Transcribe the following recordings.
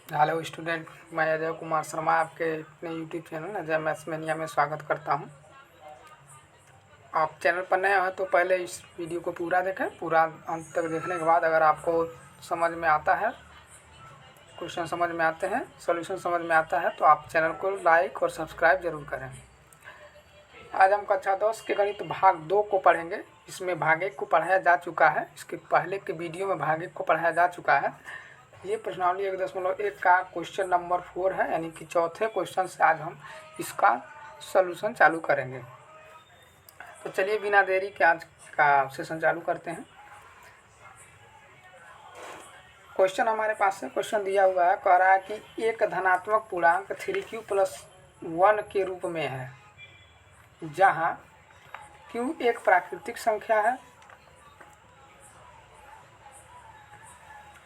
Hello student, मैं अजय कुमार शर्मा आपके अपने YouTube channel Ajay maths mania में स्वागत करता हूं। आप चैनल पर नए हैं तो पहले इस वीडियो को पूरा देखें। पूरा अंत तक देखने के बाद अगर आपको समझ में आता है, क्वेश्चन समझ में आते हैं, सॉल्यूशन समझ में आता है तो आप चैनल को लाइक और सब्सक्राइब जरूर करें। आज हम कक्षा 10 के गणित भाग 2 को पढ़ेंगे। इसमें भाग 1 को पढ़ाया जा चुका है। इसके पहले के वीडियो में भाग 1 को पढ़ाया जा चुका है। ये प्रश्नावली 1.1 का क्वेश्चन नंबर 4 है, यानी कि चौथे क्वेश्चन से आज हम इसका सॉल्यूशन चालू करेंगे। तो चलिए बिना देरी के आज का सेशन चालू करते हैं। क्वेश्चन हमारे पास है, क्वेश्चन दिया हुआ है, कह रहा है कि एक धनात्मक पूर्णांक 3q+1 के रूप में है, जहाँ q एक प्राकृतिक संख्या है।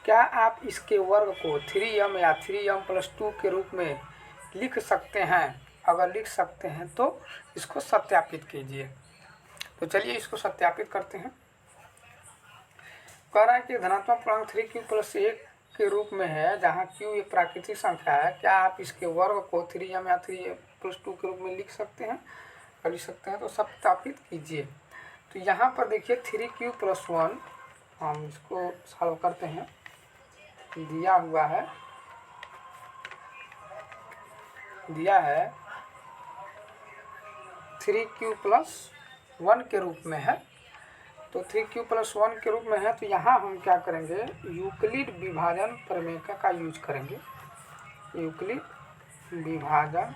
क्या आप इसके वर्ग को 3m या 3m+2 के रूप में लिख सकते हैं? अगर लिख सकते हैं तो इसको सत्यापित कीजिए। तो चलिए इसको सत्यापित करते हैं। कह रहा है कि धनात्मक पूर्णांक 3q+1 के रूप में है, जहाँ q एक प्राकृतिक संख्या है। क्या आप इसके वर्ग को 3m या 3m+2 के रूप में लिख सकते हैं? अगर लिख सकते हैं तो सत्यापित कीजिए। तो यहाँ पर देखिए 3q+1, हम इसको सॉल्व करते हैं। दिया है 3q+1 के रूप में है। तो 3q+1 के रूप में है, तो यहाँ हम क्या करेंगे, यूक्लिड विभाजन प्रमेय का यूज करेंगे। यूक्लिड विभाजन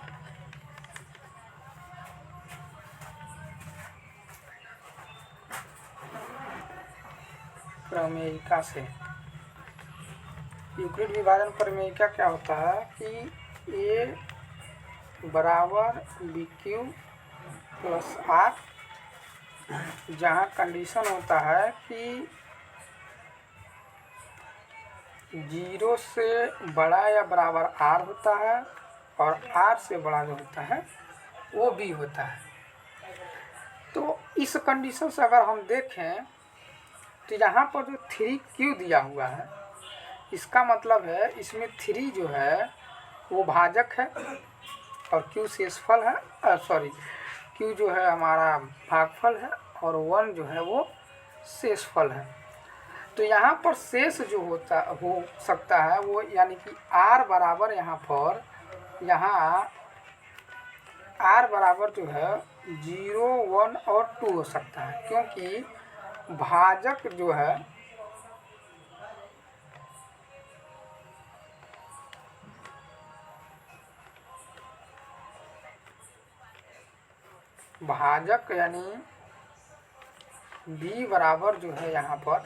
प्रमेयिका से। यूक्लिड विभाजन प्रमेयिका क्या होता है कि a बराबर bq + r, जहाँ कंडीशन होता है कि 0 से बड़ा या बराबर r होता है और r से बड़ा जो होता है वो b होता है। तो इस कंडीशन से अगर हम देखें तो यहाँ पर जो 3q दिया हुआ है, इसका मतलब है इसमें 3 जो है वो भाजक है और q शेषफल है, q जो है हमारा भागफल है और 1 जो है वो शेषफल है। तो यहाँ पर शेष जो हो सकता है वो, यानी कि r बराबर यहाँ r बराबर जो है 0, 1 और 2 हो सकता है, क्योंकि भाजक जो है यानी b बराबर जो है यहाँ पर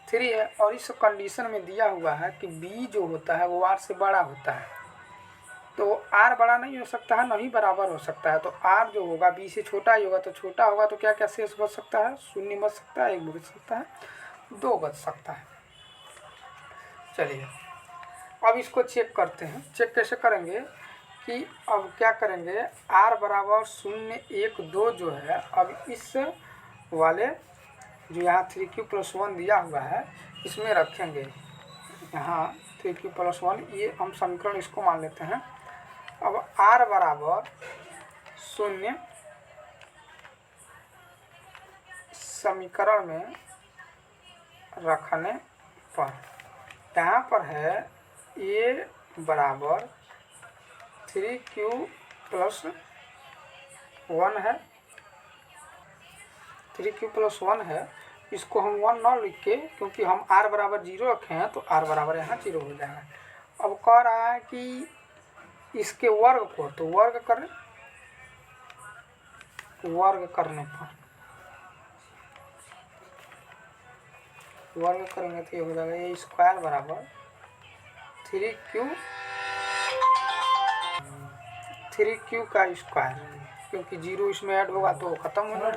3 है। और इस कंडीशन में दिया हुआ है कि b जो होता है वो r से बड़ा होता है। तो r बड़ा नहीं हो सकता है, नहीं बराबर हो सकता है। तो r जो होगा b से छोटा ही होगा। तो छोटा होगा तो क्या क्या शेष बच सकता है? 0 बच सकता है, 1 बच सकता है, 2 बच सकता है। चलिए अब इसको चेक करते हैं। चेक कैसे करेंगे कि अब क्या करेंगे, r बराबर 0, 1, 2 जो है, अब इस वाले जो यहाँ 3q+1 दिया हुआ है इसमें रखेंगे। यहाँ 3q+1, ये हम समीकरण इसको मान लेते हैं। अब r बराबर 0 समीकरण में रखने पर यहाँ पर है a बराबर 3q+1 है। 3q+1 है, इसको हम 1 ना लिख के, क्योंकि हम r बराबर 0 रखे हैं तो r बराबर यहाँ 0 हो जाएगा। अब कह रहा है कि इसके वर्ग को, तो वर्ग करें, वर्ग करने पर वर्ग करेंगे तो ये हो जाएगा a स्क्वायर बराबर 3q का स्क्वायर, क्योंकि 0 इसमें ऐड होगा तो खत्म हो जाएगा।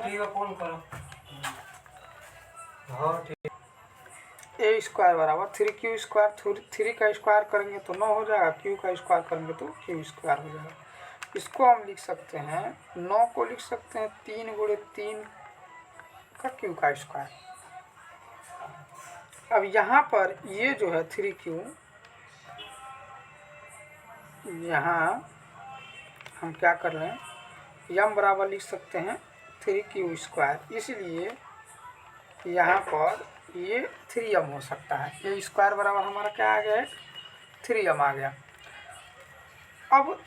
a स्क्वायर बराबर 3q स्क्वायर, 3 का स्क्वायर करेंगे तो 9 हो जाएगा, q का स्क्वायर करेंगे तो q स्क्वायर हो जाएगा। इसको हम लिख सकते हैं, 9 को लिख सकते हैं 3 × 3 का q का स्क्वायर। अब यहाँ पर ये जो है 3q यहाँ हम क्या कर लें, यम बराबर लिख सकते हैं 3q², इसलिए यहाँ पर ये 3m हो सकता है। ये स्क्वायर बराबर हमारा क्या आ गया है, 3m आ गया। अब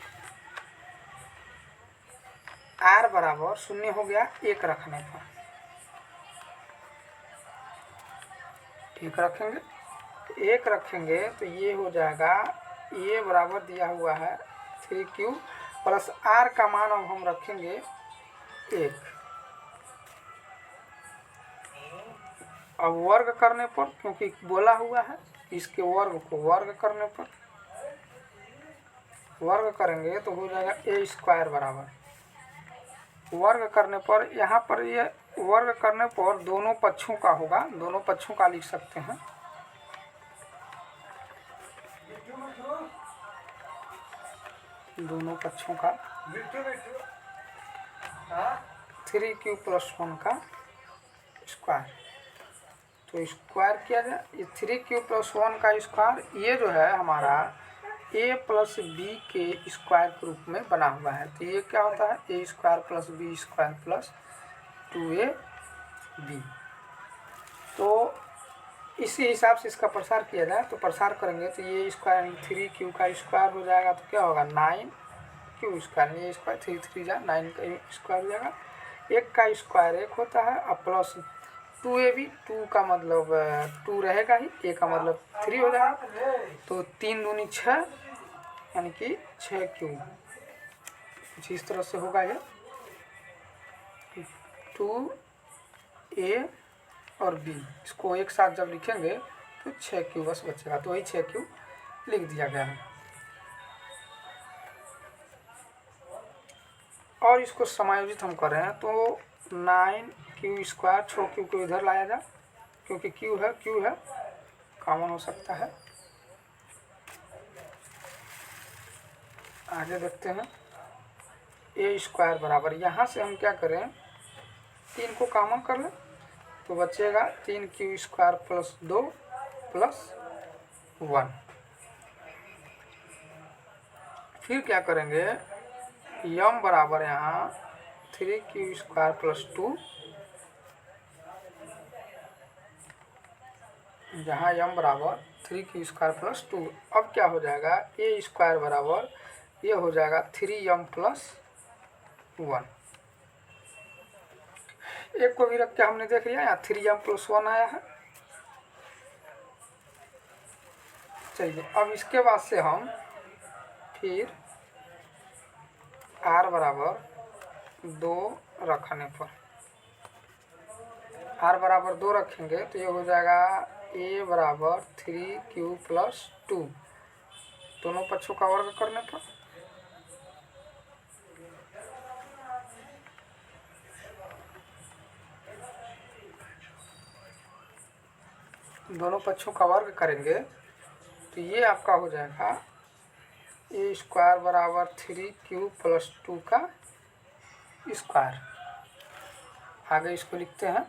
r बराबर 0 हो गया 1 रखने पर, 1 रखेंगे तो ये हो जाएगा, ये बराबर दिया हुआ है 3q प्लस r का मान अब हम रखेंगे 1। अब वर्ग करने पर, क्योंकि बोला हुआ है इसके वर्ग को वर्ग करने पर, वर्ग करेंगे तो हो जाएगा a² बराबर, वर्ग करने पर यहाँ पर ये वर्ग करने पर दोनों पक्षों का होगा, दोनों पक्षों का लिख सकते हैं। दोनों पक्षों का 3q + 1 का स्क्वायर, तो स्क्वायर किया जाए। ये 3q + 1 का स्क्वायर, ये जो है हमारा a + b के स्क्वायर के रूप में बना हुआ है। तो ये क्या होता है, a² + b² + 2ab। तो इसी हिसाब से इसका प्रसार किया जाए, तो प्रसार करेंगे तो ये स्क्वायर 3q का स्क्वायर हो जाएगा, तो क्या होगा 9q², ये स्क्वायर 3 3 जा 9 का स्क्वायर हो जाएगा। 1 का स्क्वायर 1 होता है, अब प्लस 2ab, 2 का मतलब 2 रहेगा ही, a का मतलब 3 हो जाएगा, तो 3 दूनी 6 यानी कि 6q। कुछ इस तरह से होगा ये 2a और b, इसको एक साथ जब लिखेंगे तो 6q बस बचेगा, तो वही 6q लिख दिया गया है। और इसको समायोजित हम कर रहे हैं तो 9q², 6q को इधर लाया जाए, क्योंकि q है कॉमन हो सकता है। आगे देखते हैं, a² बराबर, यहाँ से हम क्या करें, 3 को कॉमन कर लें तो बचेगा 3q² + 2 + 1। फिर क्या करेंगे, यम बराबर यहाँ 3q² + 2, जहाँ यम बराबर 3q² + 2। अब क्या हो जाएगा, a² बराबर ये हो जाएगा 3m + 1। एक को भी रख के हमने देख लिया, यहाँ 3m + 1 आया है। चलिए, अब इसके बाद से हम फिर r बराबर 2 रखने पर, r बराबर 2 रखेंगे तो ये हो जाएगा a बराबर 3q + 2, दोनों पक्षों का वर्ग करने पर, दोनों पक्षों का वर्ग करेंगे तो ये आपका हो जाएगा a² बराबर 3q + 2 का स्क्वायर। आगे इसको लिखते हैं,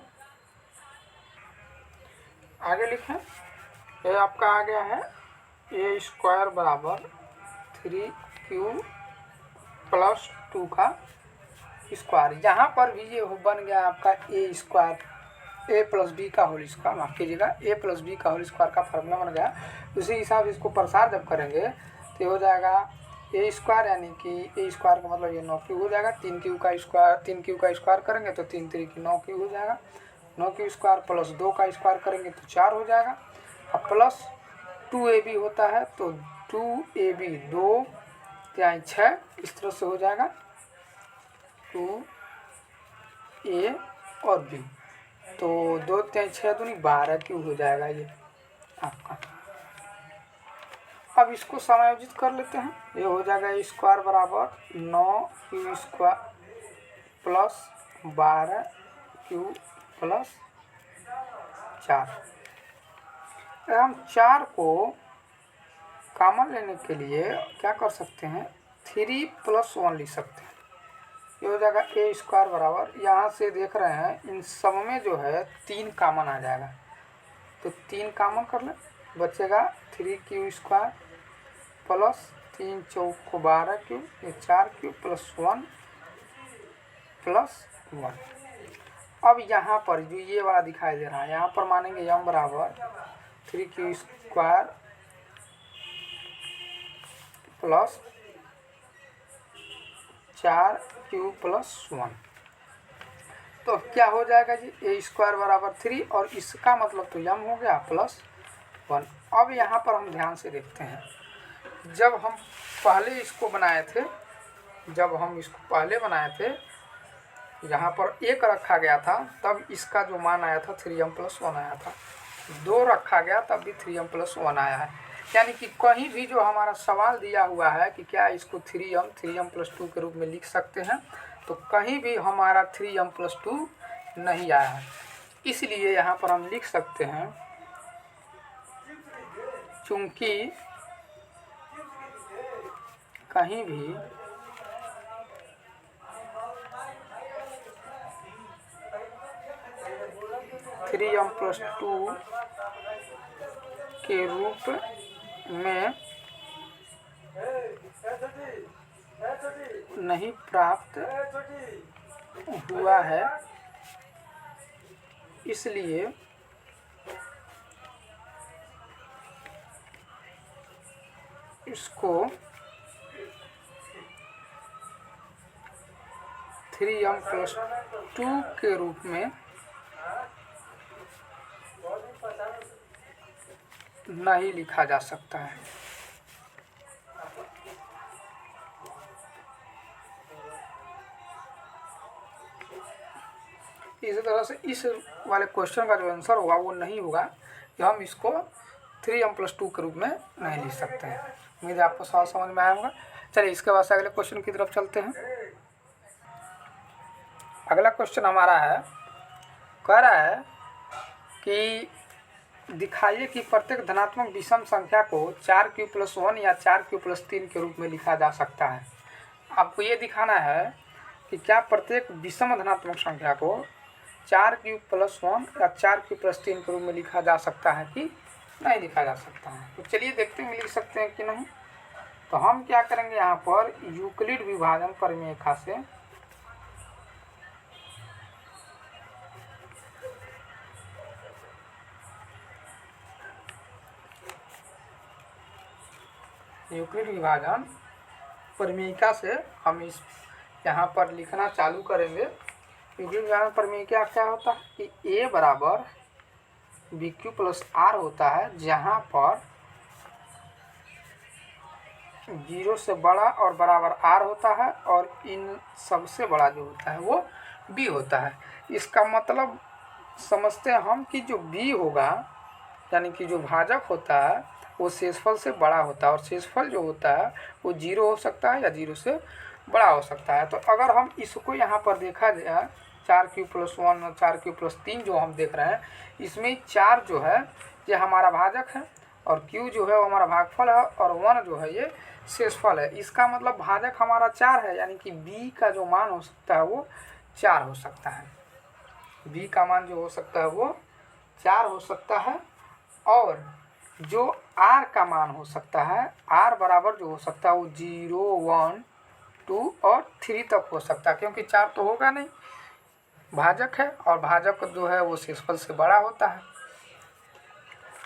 आगे लिखें, ये आपका आ गया है a² बराबर 3q + 2 का स्क्वायर। यहाँ पर भी ये बन गया आपका a + b का होल स्क्वायर, माफ कीजिएगा a + b का होल स्क्वायर का फार्मूला बन गया। उसी हिसाब से इसको प्रसार जब करेंगे तो हो जाएगा a² यानी कि a² का मतलब ये 9q हो जाएगा, 3q का स्क्वायर करेंगे तो 3 3 की 9q हो जाएगा, 9q² + 2 का स्क्वायर करेंगे तो 4 हो जाएगा, अब प्लस 2ab होता है तो 2ab 2 3 6, इस तरह से हो जाएगा 2a और b, तो 2 3 6 दूनी 12q हो जाएगा ये आपका। अब इसको समायोजित कर लेते हैं, ये हो जाएगा a² बराबर 9q² + 12q + 4। हम 4 को कॉमन लेने के लिए क्या कर सकते हैं, 3 + 1 लिख सकते हैं। ये हो जाएगा a² बराबर, यहाँ से देख रहे हैं इन सब में जो है 3 कॉमन आ जाएगा, तो 3 कॉमन कर लें, बचेगा 3q² + 3 चौक 12 क्यूब, ये 4 क्यूब प्लस 1 प्लस 1। अब यहाँ पर जो ये वाला दिखाई दे रहा है, यहाँ पर मानेंगे m बराबर 3 स्क्वायर प्लस 4 क्यूब प्लस 1। तो अब क्या हो जाएगा जी, ए स्क्वायर बराबर 3 और इसका मतलब तो m हो गया प्लस 1। अब यहाँ पर हम ध्यान से देखते हैं, जब हम पहले इसको बनाए थे, यहाँ पर 1 रखा गया था तब इसका जो मान आया था 3m प्लस 1 आया था। 2 रखा गया तब भी 3m प्लस 1 आया है। यानी कि कहीं भी जो हमारा सवाल दिया हुआ है कि क्या इसको 3m प्लस 2 के रूप में लिख सकते हैं, तो कहीं भी हमारा 3m प्लस 2 नहीं आया है। इसलिए यहाँ पर हम लिख सकते हैं, चूंकि कहीं भी थ्री एम प्लस 2 के रूप में नहीं प्राप्त हुआ है, इसलिए इसको 3m प्लस 2 के रूप में नहीं लिखा जा सकता है। इसी तरह से इस वाले क्वेश्चन का जो आंसर होगा वो नहीं होगा कि हम इसको 3m प्लस 2 के रूप में नहीं लिख सकते हैं। उम्मीद है आपको सवाल समझ में आया होगा। चलिए इसके बाद से अगले क्वेश्चन की तरफ चलते हैं। अगला क्वेश्चन हमारा है, कह रहा है कि दिखाइए कि प्रत्येक धनात्मक विषम संख्या को 4 क्यूब प्लस 1 या 4 क्यूब प्लस 3 के रूप में लिखा जा सकता है। आपको ये दिखाना है कि क्या प्रत्येक विषम धनात्मक संख्या को 4 क्यूब प्लस 1 या 4 क्यूब प्लस 3 के रूप में लिखा जा सकता है कि नहीं लिखा जा सकता है। तो चलिए देखते हैं लिख सकते हैं कि नहीं। तो हम क्या करेंगे, यहाँ पर यूक्लिड विभाजन प्रमेय से यूक्लिड विभाजन प्रमेयिका से हम इस यहाँ पर लिखना चालू करेंगे। यूक्लिड विभाजन प्रमेयिका क्या होता है कि ए बराबर बी क्यू प्लस आर होता है, जहाँ पर 0 से बड़ा और बराबर आर होता है और इन सबसे बड़ा जो होता है वो बी होता है। इसका मतलब समझते हैं हम कि जो बी होगा, यानी कि जो भाजक होता है वो शेषफल से बड़ा होता है, और शेषफल जो होता है वो 0 हो सकता है या 0 से बड़ा हो सकता है। तो अगर हम इसको यहाँ पर देखा जाए, 4 क्यूब प्लस 1 और 4 क्यूब प्लस 3 जो हम देख रहे हैं, इसमें 4 जो है ये हमारा भाजक है और q जो है वो हमारा भागफल है और 1 जो है ये शेषफल है। इसका मतलब भाजक हमारा 4 है, यानी कि b का जो मान हो सकता है वो 4 हो सकता है। b का मान जो हो सकता है वो 4 हो सकता है, और जो r का मान हो सकता है, r बराबर जो हो सकता है वो 0, 1, 2 और 3 तक हो सकता है, क्योंकि 4 तो होगा नहीं, भाजक है और भाजक जो है वो शेषफल से बड़ा होता है।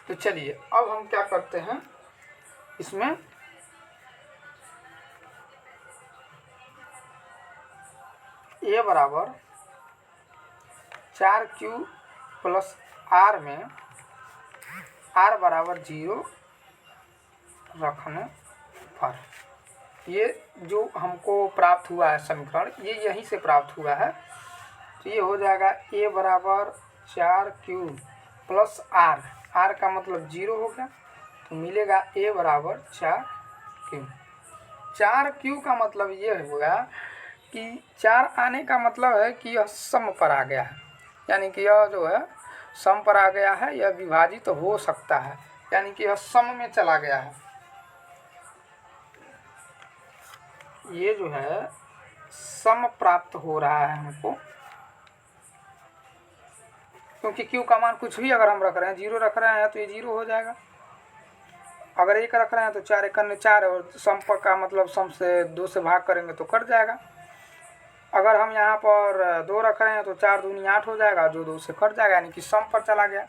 तो चलिए अब हम क्या करते हैं, इसमें a बराबर 4 क्यू प्लस r में r बराबर 0 रखने पर ये जो हमको प्राप्त हुआ है समीकरण, ये यहीं से प्राप्त हुआ है। तो ये हो जाएगा a बराबर 4 क्यू प्लस r, r का मतलब 0 हो गया, तो मिलेगा a बराबर 4 क्यू। 4 क्यू का मतलब ये होगा कि 4 आने का मतलब है कि यह सम पर आ गया है, यानी कि यह जो है सम पर आ गया है, यह विभाजित तो हो सकता है, यानी कि यह सम में चला गया है। ये जो है सम प्राप्त हो रहा है हमको, क्योंकि q का मान कुछ भी अगर हम रख रहे हैं, 0 रख रहे हैं तो ये 0 हो जाएगा। अगर 1 रख रहे हैं तो 4 1 4, और सम का मतलब सम से 2 से भाग करेंगे तो कट जाएगा। अगर हम यहाँ पर 2 रख रहे हैं तो 4 दूनी 8 हो जाएगा, जो 2 से कट जाएगा, यानी कि सम पर चला गया,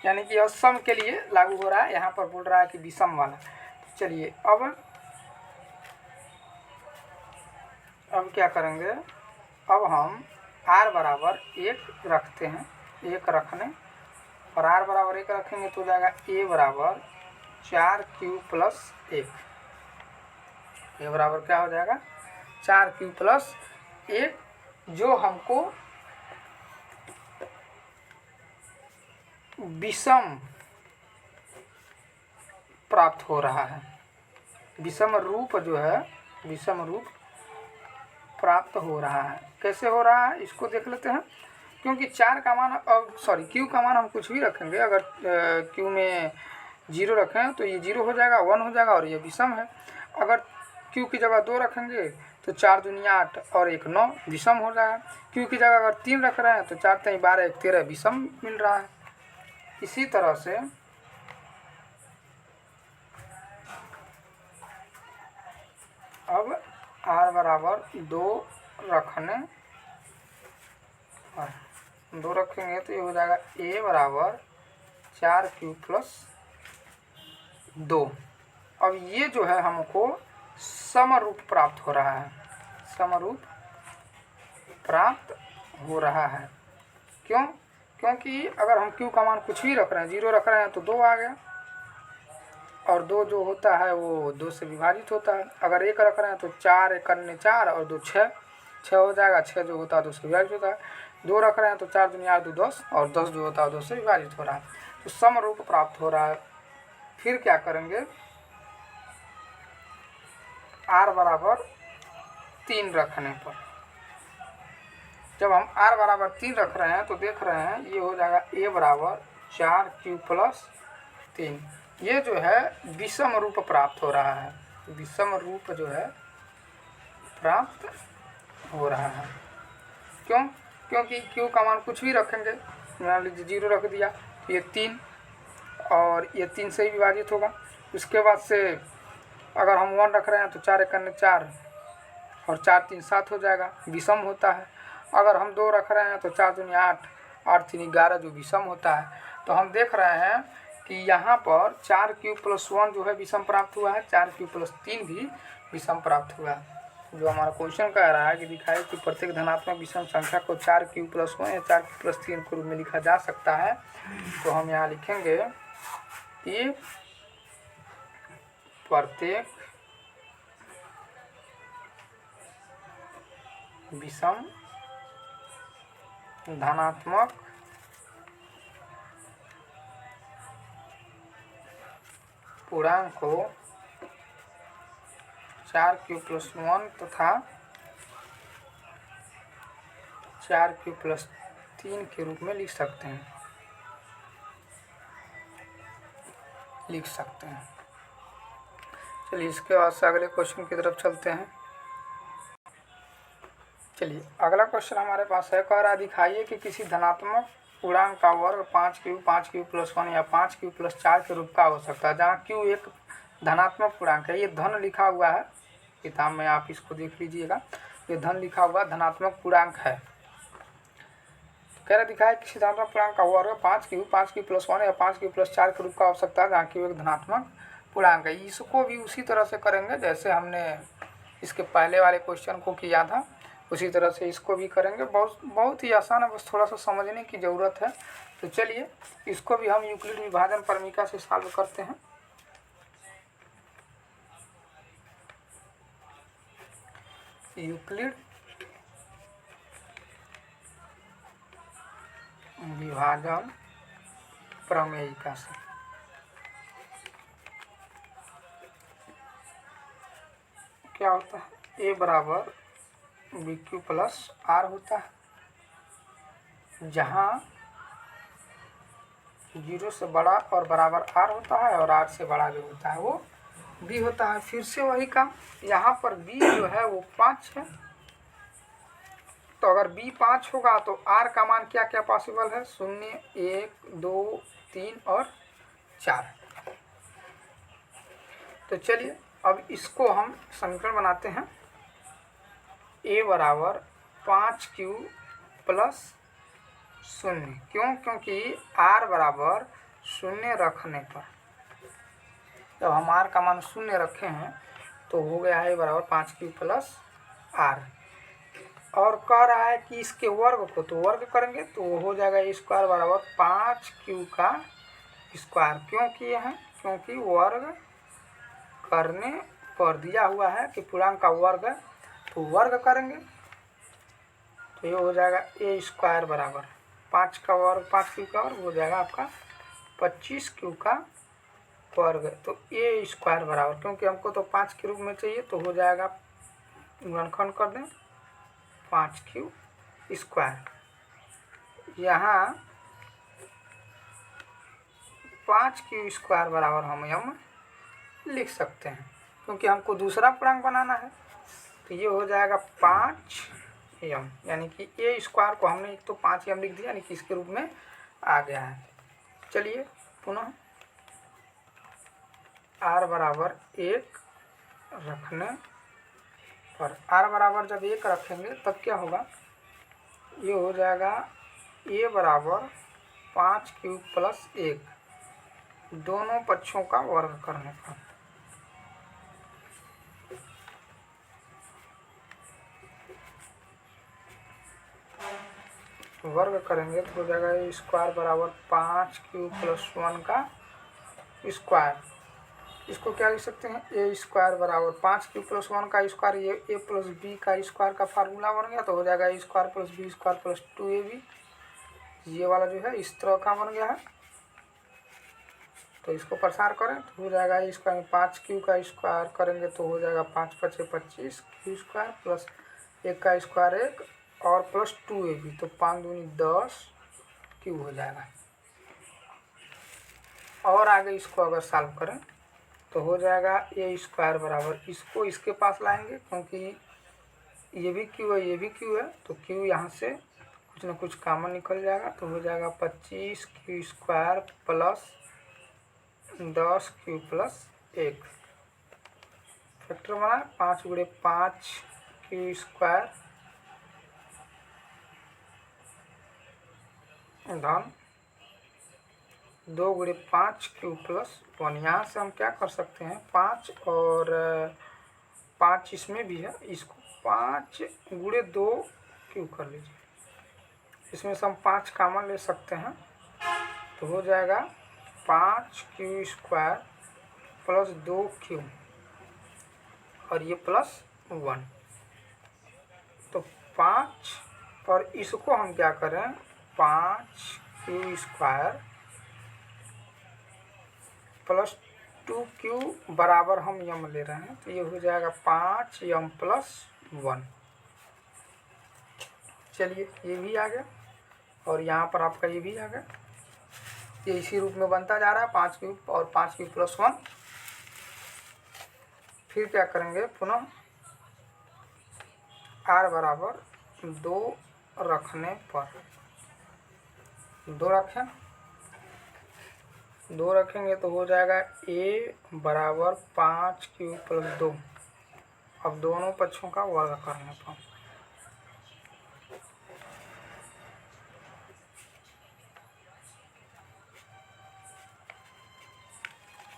यानी कि यह सम के लिए लागू हो रहा है। यहाँ पर बोल रहा है कि विषम वाला। तो चलिए अब क्या करेंगे, अब हम r बराबर 1 रखते हैं, 1 रखने, और r बराबर 1 रखेंगे तो हो जाएगा a बराबर 4q प्लस 1। a बराबर क्या हो जाएगा 4q प्लस 1, जो हमको विषम प्राप्त हो रहा है। विषम रूप जो है, विषम रूप प्राप्त हो रहा है। कैसे हो रहा है इसको देख लेते हैं। क्योंकि 4 का मान, अब सॉरी q का मान हम कुछ भी रखेंगे, अगर q में 0 रखें तो ये 0 हो जाएगा, 1 हो जाएगा, और ये विषम है। अगर q की जगह 2 रखेंगे तो 4 दूनी 8 और 1 9, विषम हो जाएगा। q की जगह अगर 3 रख रहे हैं तो 4 3 12 1 13, विषम मिल रहा है। इसी तरह से अब r बराबर 2 रखने, 2 रखेंगे तो ये हो जाएगा a बराबर 4q प्लस 2। अब ये जो है हमको समरूप प्राप्त हो रहा है, समरूप प्राप्त हो रहा है। क्यों? क्योंकि अगर हम q का मान कुछ भी रख रहे हैं, 0 रख रहे हैं तो 2 आ गया, और 2 जो होता है वो 2 से विभाजित होता है। अगर 1 रख रहे हैं तो 4 1 4 और 2 6, 6 हो जाएगा, 6 जो होता है 2 से विभाजित होता है। 2 रख रहे हैं तो 4 दूनी 8 2 10, और 10 जो होता है 2 से विभाजित हो रहा है। तो समरूप प्राप्त हो रहा है। फिर क्या करेंगे, r बराबर 3 रखने पर, जब हम r बराबर 3 रख रहे हैं तो देख रहे हैं ये हो जाएगा a बराबर 4q प्लस 3। ये जो है विषम रूप प्राप्त हो रहा है, विषम रूप जो है प्राप्त हो रहा है। क्यों? क्योंकि q का मान कुछ भी रखेंगे, मान लीजिए 0 रख दिया तो ये 3, और ये 3 से ही विभाजित होगा। उसके बाद से अगर हम 1 रख रहे हैं तो 4 1 4 और 4 3 7 हो जाएगा, विषम होता है। अगर हम 2 रख रहे हैं तो 4 दूनी 8 8 3 11, जो विषम होता है। तो हम देख रहे हैं कि यहाँ पर 4q प्लस 1 जो है विषम प्राप्त हुआ है, 4q प्लस 3 भी विषम प्राप्त हुआ है। जो हमारा क्वेश्चन कह रहा है कि दिखाए कि प्रत्येक धनात्मक विषम संख्या को 4q प्लस 1 या 4q प्लस 3 के रूप में लिखा जा सकता है। तो हम यहाँ लिखेंगे कि प्रत्येक विषम धनात्मक पूर्णांक को 4q प्लस 1 तथा 4q प्लस 3 के रूप में लिख सकते हैं, चलिए इसके बाद से अगले क्वेश्चन की तरफ चलते हैं। चलिए अगला क्वेश्चन हमारे पास है, कह रहा दिखाइए कि किसी धनात्मक पूर्णांक का वर्ग 5q प्लस 1 या 5q प्लस 4 के रूप का हो सकता है, जहाँ q एक धनात्मक पूर्णांक है। ये धन लिखा हुआ है किताब में, आप इसको देख लीजिएगा, ये धन लिखा हुआ धनात्मक पूर्णांक है। कह रहा दिखाए किसी धनात्मक पूर्णांक का वर्ग 5q प्लस 1 या 5q प्लस 4 के रूप का हो सकता है, जहाँ q एक धनात्मक पूर्णांक है। इसको भी उसी तरह से करेंगे जैसे हमने इसके पहले वाले क्वेश्चन को किया था, उसी तरह से इसको भी करेंगे। बहुत ही आसान है, बस थोड़ा सा समझने की ज़रूरत है। तो चलिए इसको भी हम यूक्लिड विभाजन परमिका से सॉल्व करते हैं। यूक्लिड विभाजन प्रमेयिका से क्या होता है, a बराबर bq प्लस r होता है, जहाँ 0 से बड़ा और बराबर r होता है, और r से बड़ा जो होता है वो b होता है। फिर से वही काम, यहाँ पर b जो है वो 5 है, तो अगर b 5 होगा तो r का मान क्या क्या पॉसिबल है, 0 1 2 3 और 4। तो चलिए अब इसको हम समीकरण बनाते हैं। a बराबर 5q प्लस 0। क्यों? क्योंकि r बराबर 0 रखने पर, जब हम r का मान 0 रखे हैं तो हो गया है a बराबर 5q प्लस r। और कह रहा है कि इसके वर्ग को तो वर्ग करेंगे तो हो जाएगा a स्क्वायर बराबर 5q का स्क्वायर। क्यों किए हैं? क्योंकि वर्ग करने पर दिया हुआ है कि पूर्णांक का वर्ग है, तो वर्ग करेंगे तो ये हो जाएगा a स्क्वायर बराबर 5 का वर्ग 5q का वर्ग हो जाएगा आपका 25q का वर्ग। तो a स्क्वायर बराबर, क्योंकि हमको तो 5 के रूप में चाहिए, तो हो जाएगा गुणनखंड कर दें 5q स्क्वायर। यहाँ 5q स्क्वायर बराबर हम लिख सकते हैं, क्योंकि हमको दूसरा पूर्णांक बनाना है। तो ये हो जाएगा 5m, यानी कि a स्क्वायर को हमने एक तो 5m लिख दिया, यानी कि इसके रूप में आ गया है। चलिए पुनः r बराबर 1 रखने पर, r बराबर जब 1 रखेंगे तब क्या होगा, ये हो जाएगा a बराबर 5q प्लस 1, दोनों पक्षों का वर्ग करने पर। वर्ग करेंगे तो हो जाएगा a स्क्वायर बराबर 5q प्लस 1 का स्क्वायर। इसको क्या लिख सकते हैं, a स्क्वायर बराबर 5q प्लस 1 का स्क्वायर, ये a प्लस b का स्क्वायर का फार्मूला बन गया, तो हो जाएगा a square plus b square plus 2ab। ये वाला जो है इस तरह का बन गया है। तो इसको प्रसार करें तो हो जाएगा a स्क्वायर में 5q का स्क्वायर करेंगे तो हो जाएगा 5 × 5 = 25 q स्क्वायर प्लस 1 का स्क्वायर 1 और प्लस 2ab, तो 5 × 2 = 10 q हो जाएगा। और आगे इसको अगर सॉल्व करें तो हो जाएगा a स्क्वायर बराबर, इसको इसके पास लाएंगे क्योंकि ये भी q है ये भी q है, तो q यहाँ से कुछ ना कुछ कॉमन निकल जाएगा, तो हो जाएगा 25q square plus 10q plus 1। Factor बना 5 × 5 q स्क्वायर धन 2 × 5 q प्लस 1। यहाँ से हम क्या कर सकते हैं, 5 और 5 इसमें भी है, इसको 5 × 2 q कर लीजिए, इसमें से हम 5 कॉमन ले सकते हैं, तो हो जाएगा 5q स्क्वायर प्लस 2q और ये प्लस 1। तो 5 और इसको हम क्या करें, 5q स्क्वायर प्लस 2q बराबर हम यम ले रहे हैं, तो ये हो जाएगा 5m प्लस 1। चलिए ये भी आ गया और यहाँ पर आपका ये भी आ गया, ये इसी रूप में बनता जा रहा है 5q और 5q प्लस 1। फिर क्या करेंगे, पुनः r बराबर 2 रखने पर, 2 रखें, 2 रखेंगे तो हो जाएगा a बराबर 5q प्लस 2। अब दोनों पक्षों का वर्ग करने पर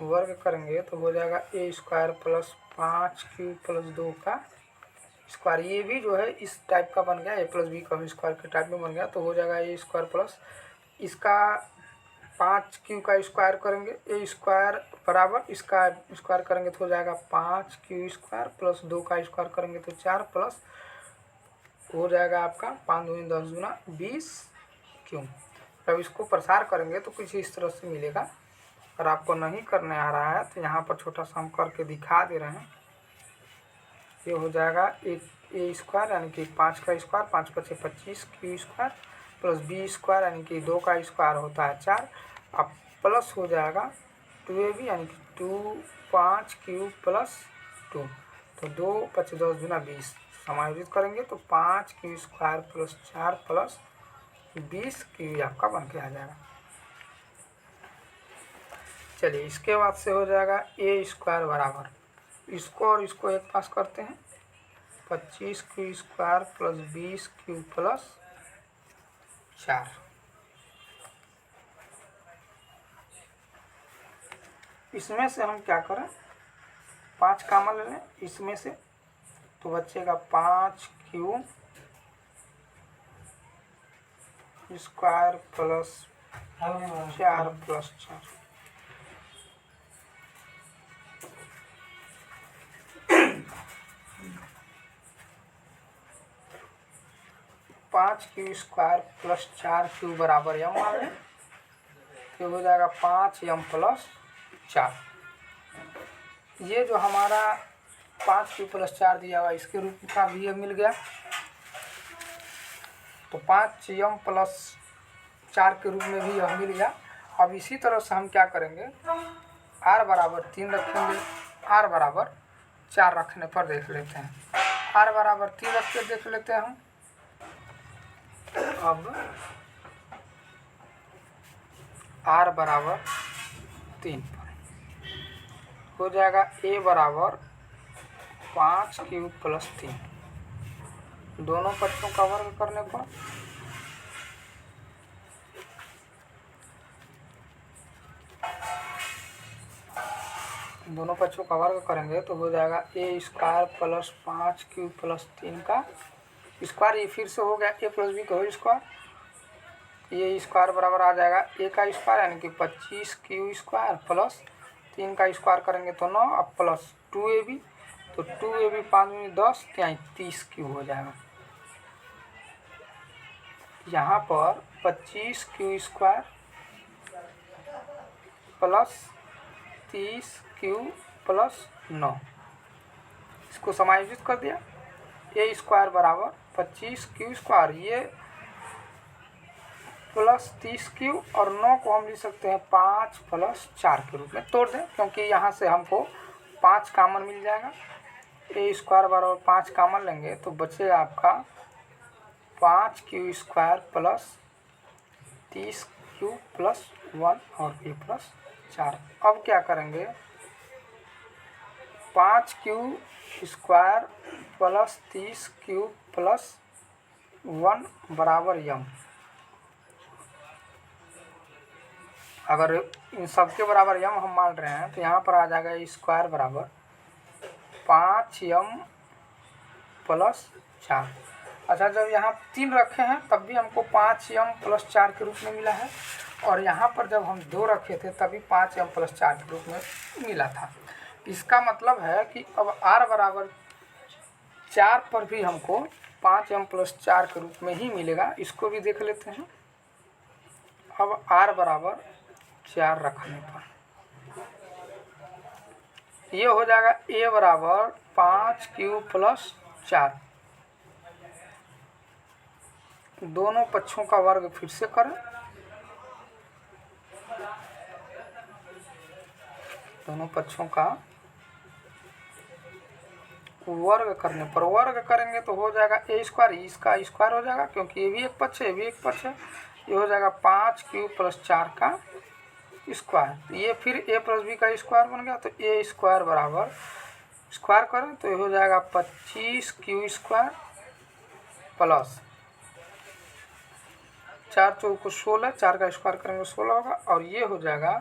वर्ग करेंगे तो हो जाएगा a square plus 5q plus 2 का स्क्वायर। ये भी जो है इस टाइप का बन गया, a प्लस बी का स्क्वायर के टाइप में बन गया, तो हो जाएगा a स्क्वायर प्लस इसका 5q का स्क्वायर करेंगे, a स्क्वायर बराबर इसका स्क्वायर करेंगे तो हो जाएगा 5q स्क्वायर प्लस 2 का स्क्वायर करेंगे तो 4 प्लस हो जाएगा आपका 5 × 2 = 10 × 20 q। जब इसको प्रसार करेंगे तो कुछ इस तरह से मिलेगा। अगर आपको नहीं करने आ रहा है तो यहाँ पर छोटा सा हम करके दिखा दे रहे हैं। ये हो जाएगा a स्क्वायर यानी कि 5 का square, 5 × 5 = 25 q square plus b square यानी कि 2 का स्क्वायर होता है 4, अब प्लस हो जाएगा 2ab यानी कि 2 5q प्लस 2, तो 2 × 5 = 10 × 20 समायोजित करेंगे तो 5q square plus 4 plus 20q आपका बन के आ जाएगा। चलिए इसके बाद से हो जाएगा ए स्क्वायर बराबर, इसको और इसको एक पास करते हैं, 25 Q square plus 20 Q plus 4। इसमें से हम क्या करें, 5 कॉमन ले लें इसमें से, तो बचेगा 5 क्यू स्क्वायर प्लस 4 प्लस 4। पाँच क्यू स्क्वायर प्लस 4 क्यू बराबर यम मान लें, तो हो जाएगा 5 यम प्लस 4। ये जो हमारा 5 क्यू प्लस 4 दिया हुआ इसके रूप का भी ये मिल गया, तो 5 यम प्लस 4 के रूप में भी यह मिल गया। अब इसी तरह से हम क्या करेंगे, r बराबर 3 रखेंगे, r बराबर 4 रखने पर देख लेते हैं। r बराबर 3 रख के देख लेते हैं हम। अब r बराबर 3 पर हो जाएगा a बराबर 5 क्यूब प्लस 3, दोनों पक्षों का वर्ग करने पर दोनों पक्षों का वर्ग करेंगे तो हो जाएगा ए स्क्वायर प्लस 5 क्यू प्लस 3 का स्क्वायर, ये फिर से हो गया ए प्लस बी का होल स्क्वायर, ये स्क्वायर बराबर आ जाएगा ए का स्क्वायर यानी कि 25 क्यू स्क्वायर प्लस 3 का स्क्वायर करेंगे तो 9, अब प्लस 2ab, तो 2ab 5 में 10 क्या 30 क्यू हो जाएगा। यहाँ पर 25 Q square plus 30 Q plus 9, इसको समायोजित कर दिया, ए स्क्वायर बराबर 25 क्यू स्क्वायर ये प्लस 30 क्यू और 9 को हम लिख सकते हैं 5 प्लस 4 के रूप में तोड़ दें, क्योंकि यहाँ से हमको 5 कॉमन मिल जाएगा। ए स्क्वायर बराबर 5 कॉमन लेंगे तो बचेगा आपका 5 Q square plus 30 Q plus 1 और ए प्लस 4। अब क्या करेंगे, 5 Q square plus 30 Q plus 1 बराबर यम, अगर इन सबके बराबर यम हम मान रहे हैं तो यहाँ पर आ जाएगा स्क्वायर बराबर 5 यम प्लस 4। अच्छा, जब यहाँ 3 रखे हैं तब भी हमको 5 यम प्लस 4 के रूप में मिला है, और यहाँ पर जब हम 2 रखे थे तभी 5 यम प्लस 4 के रूप में मिला था। इसका मतलब है कि अब r बराबर 4 पर भी हमको 5 यम प्लस 4 के रूप में ही मिलेगा। इसको भी देख लेते हैं। अब r बराबर 4 रखने पर ये हो जाएगा a बराबर 5 क्यू प्लस 4, दोनों पक्षों का वर्ग फिर से करें, दोनों पक्षों का वर्ग करने पर वर्ग करेंगे तो हो जाएगा ए स्क्वायर, इसका स्क्वायर हो जाएगा क्योंकि ये भी एक पक्ष है, ये भी एक पक्ष है, ये हो जाएगा 5 क्यू प्लस 4 का स्क्वायर, ये फिर ए प्लस बी का स्क्वायर बन गया, तो ए स्क्वायर बराबर स्क्वायर करें तो ये हो जाएगा 25 क्यू स्क्वायर प्लस 4 चौको 16, 4 का स्क्वायर करेंगे 16 होगा, और ये हो जाएगा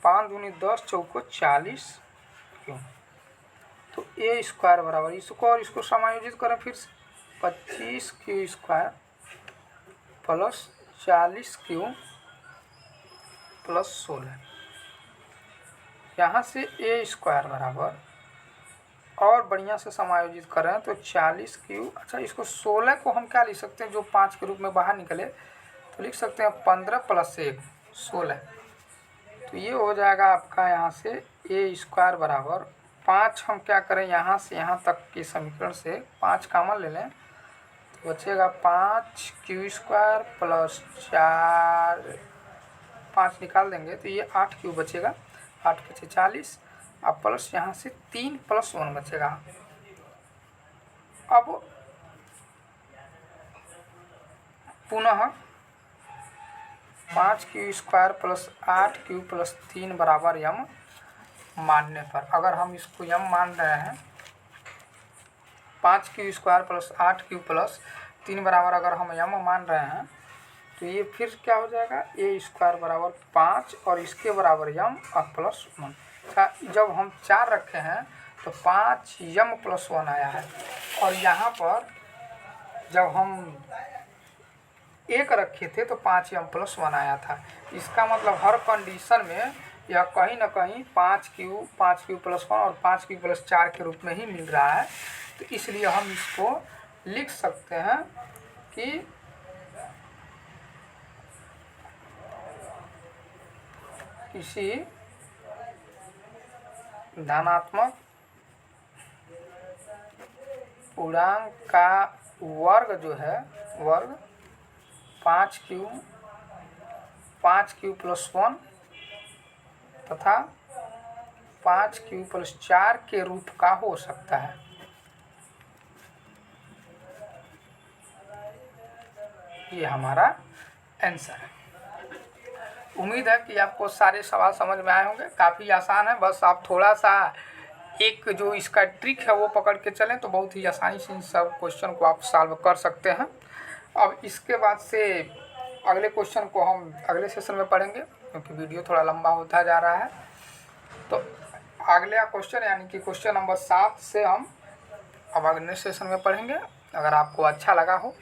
5 दूनी 10 चौको 40 क्यों, तो ए स्क्वायर बराबर इसको और इसको समायोजित करें फिर से 25 Q square plus 40 Q plus 16, यहाँ से ए स्क्वायर बराबर और बढ़िया से समायोजित करें तो 40 क्यू, अच्छा इसको 16 को हम क्या लिख सकते हैं, जो 5 के रूप में बाहर निकले तो लिख सकते हैं 15 प्लस 1 16, तो ये हो जाएगा आपका यहाँ से ए स्क्वायर बराबर 5, हम क्या करें यहाँ से यहाँ तक के समीकरण से 5 कॉमन ले लें तो बचेगा 5 क्यू स्क्वायर प्लस 4, 5 निकाल देंगे तो ये 8 क्यू बचेगा, 8 बचे 40, अब प्लस यहाँ से 3 प्लस 1 बचेगा। अब पुनः 5q² प्लस 8q प्लस 3 बराबर m मानने पर, अगर हम इसको m मान रहे हैं 5q² प्लस 8q प्लस 3 बराबर अगर हम m मान रहे हैं तो ये फिर क्या हो जाएगा, a² बराबर 5 और इसके बराबर m और प्लस 1। जब हम 4 रखे हैं तो 5m प्लस 1 आया है, और यहाँ पर जब हम 1 रखे थे तो 5m प्लस 1 आया था। इसका मतलब हर कंडीशन में यह कहीं ना कहीं 5q प्लस 1 और 5q प्लस 4 के रूप में ही मिल रहा है। तो इसलिए हम इसको लिख सकते हैं कि किसी धनात्मक पूर्णांक का वर्ग जो है, वर्ग 5q प्लस 1 तथा 5q प्लस 4 के रूप का हो सकता है। ये हमारा आंसर है। उम्मीद है कि आपको सारे सवाल समझ में आए होंगे। काफ़ी आसान है, बस आप थोड़ा सा एक जो इसका ट्रिक है वो पकड़ के चलें तो बहुत ही आसानी से इन सब क्वेश्चन को आप सॉल्व कर सकते हैं। अब इसके बाद से अगले क्वेश्चन को हम अगले सेशन में पढ़ेंगे, क्योंकि वीडियो थोड़ा लंबा होता जा रहा है। तो अगला क्वेश्चन यानी कि क्वेश्चन नंबर 7 से हम अब अगले सेशन में पढ़ेंगे। अगर आपको अच्छा लगा हो,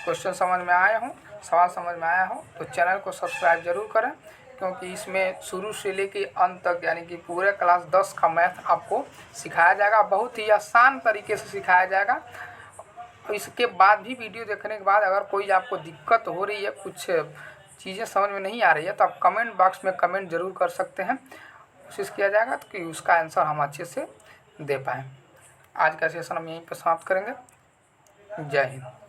क्वेश्चन समझ में आए हों, सवाल समझ में आया हो तो चैनल को सब्सक्राइब जरूर करें, क्योंकि इसमें शुरू से लेके अंत तक यानी कि पूरे क्लास 10 का मैथ आपको सिखाया जाएगा। बहुत ही आसान तरीके से सिखाया जाएगा। इसके बाद भी वीडियो देखने के बाद अगर कोई आपको दिक्कत हो रही है, कुछ चीज़ें समझ में नहीं आ रही है, तो आप कमेंट बॉक्स में कमेंट जरूर कर सकते हैं। कोशिश किया जाएगा तो कि उसका आंसर हम अच्छे से दे पाएँ। आज का सेशन हम यहीं पर समाप्त करेंगे। जय हिंद।